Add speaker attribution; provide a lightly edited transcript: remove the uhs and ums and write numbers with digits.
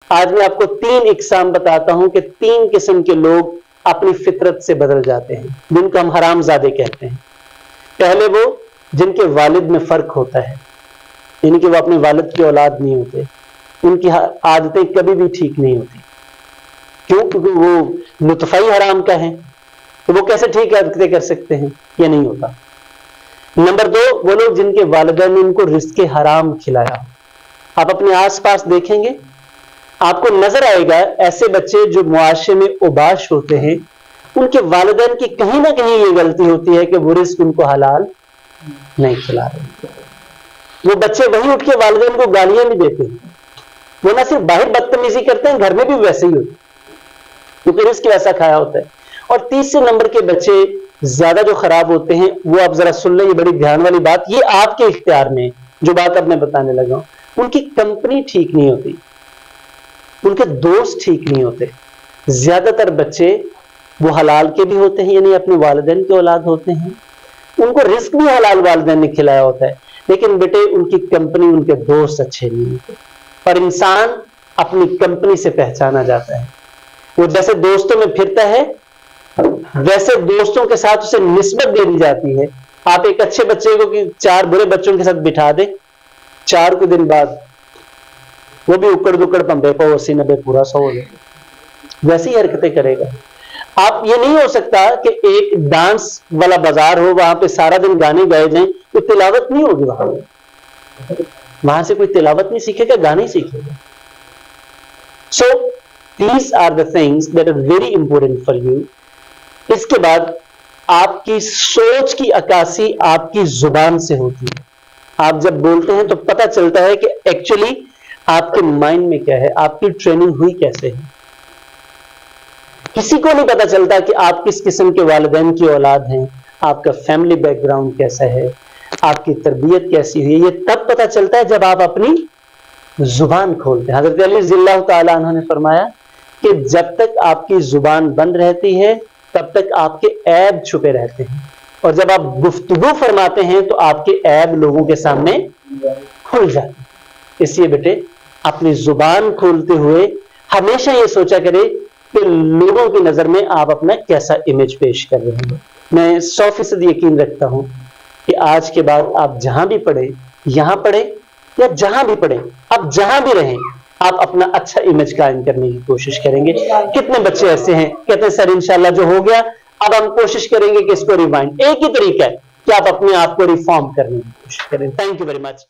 Speaker 1: आज मैं आपको 3 इकसाम बताता हूं कि 3 किस्म के लोग अपनी फितरत से बदल जाते हैं, जिनको हम हरामजादे कहते हैं। पहले वो जिनके वालिद में फर्क होता है, यानी कि वो अपने वालिद की औलाद नहीं होते, उनकी आदतें कभी भी ठीक नहीं होती। क्यों? क्योंकि वो नुतफा ही हराम का है, तो वो कैसे ठीक आदतें कर सकते हैं? ये नहीं होता। नंबर 2, वो लोग जिनके वालिदैन ने उनको रिज़्क़ हराम खिलाया। आप अपने आसपास देखेंगे, आपको नजर आएगा ऐसे बच्चे जो मुआशरे में उबाश होते हैं, उनके वालिदैन की कहीं ना कहीं ये गलती होती है कि वो रिज़्क़ उनको हलाल नहीं खिला रहे। वो बच्चे वहीं उठ के वालिदैन को गालियां भी देते हैं। वो ना सिर्फ बाहर बदतमीजी करते हैं, घर में भी वैसे ही होते, क्योंकि रिज़्क़ वैसा खाया होता है। और तीसरे नंबर के बच्चे ज्यादा जो खराब होते हैं, वो आप जरा सुन लें, ये बड़ी ध्यान वाली बात, ये आपके इख्तियार में जो बात अब मैं बताने लगा हूं। उनकी कंपनी ठीक नहीं होती, उनके दोस्त ठीक नहीं होते। ज्यादातर बच्चे वो हलाल के भी होते हैं, यानी अपने वालिदैन के औलाद होते हैं, उनको रिज़्क़ भी हलाल वालिदैन ने खिलाया होता है, लेकिन बेटे उनकी कंपनी, उनके दोस्त अच्छे नहीं होते। और इंसान अपनी कंपनी से पहचाना जाता है। वो जैसे दोस्तों में फिरता है, वैसे दोस्तों के साथ उसे निस्बत दे दी जाती है। आप एक अच्छे बच्चे को कि 4 बुरे बच्चों के साथ बिठा दे, 4 के दिन बाद वो भी उकड़ दुकड़ पंबे को 80-90 पूरा 100 हो जाएगा, वैसी हरकतें करेगा। आप ये नहीं हो सकता कि एक डांस वाला बाजार हो, वहां पे सारा दिन गाने गाए जाएं, तो तिलावत नहीं होगी वहां से कोई तिलावत नहीं सीखेगा, गाने सीखेगा। So these are the things that are very important for you. इसके बाद आपकी सोच की अक्कासी आपकी जुबान से होती है। आप जब बोलते हैं तो पता चलता है कि एक्चुअली आपके माइंड में क्या है, आपकी ट्रेनिंग हुई कैसे है। किसी को नहीं पता चलता कि आप किस किस्म के वालिदैन की औलाद हैं, आपका फैमिली बैकग्राउंड कैसा है, आपकी तरबियत कैसी हुई है। ये तब पता चलता है जब आप अपनी जुबान खोलते हैं। हज़रत अली रज़ियल्लाहु ताला अन्हु ने फरमाया कि जब तक आपकी जुबान बंद रहती है, तब तक आपके ऐब छुपे रहते हैं, और जब आप गुफ्तगू फरमाते हैं तो आपके ऐब लोगों के सामने खुल जाते हैं। इसलिए बेटे अपनी जुबान खोलते हुए हमेशा ये सोचा करें कि लोगों की नजर में आप अपना कैसा इमेज पेश कर रहे हैं। मैं 100% यकीन रखता हूं कि आज के बाद आप जहां भी पढ़े, यहां पढ़े या जहां भी पढ़े, आप जहां भी रहें, आप अपना अच्छा इमेज कायम करने की कोशिश करेंगे। कितने बच्चे ऐसे हैं कहते हैं सर इंशाल्लाह जो हो गया, अब हम कोशिश करेंगे कि इसको रिवाइंड। एक ही तरीका है कि आप अपने आप को रिफॉर्म करने की कोशिश करें। Thank you very much.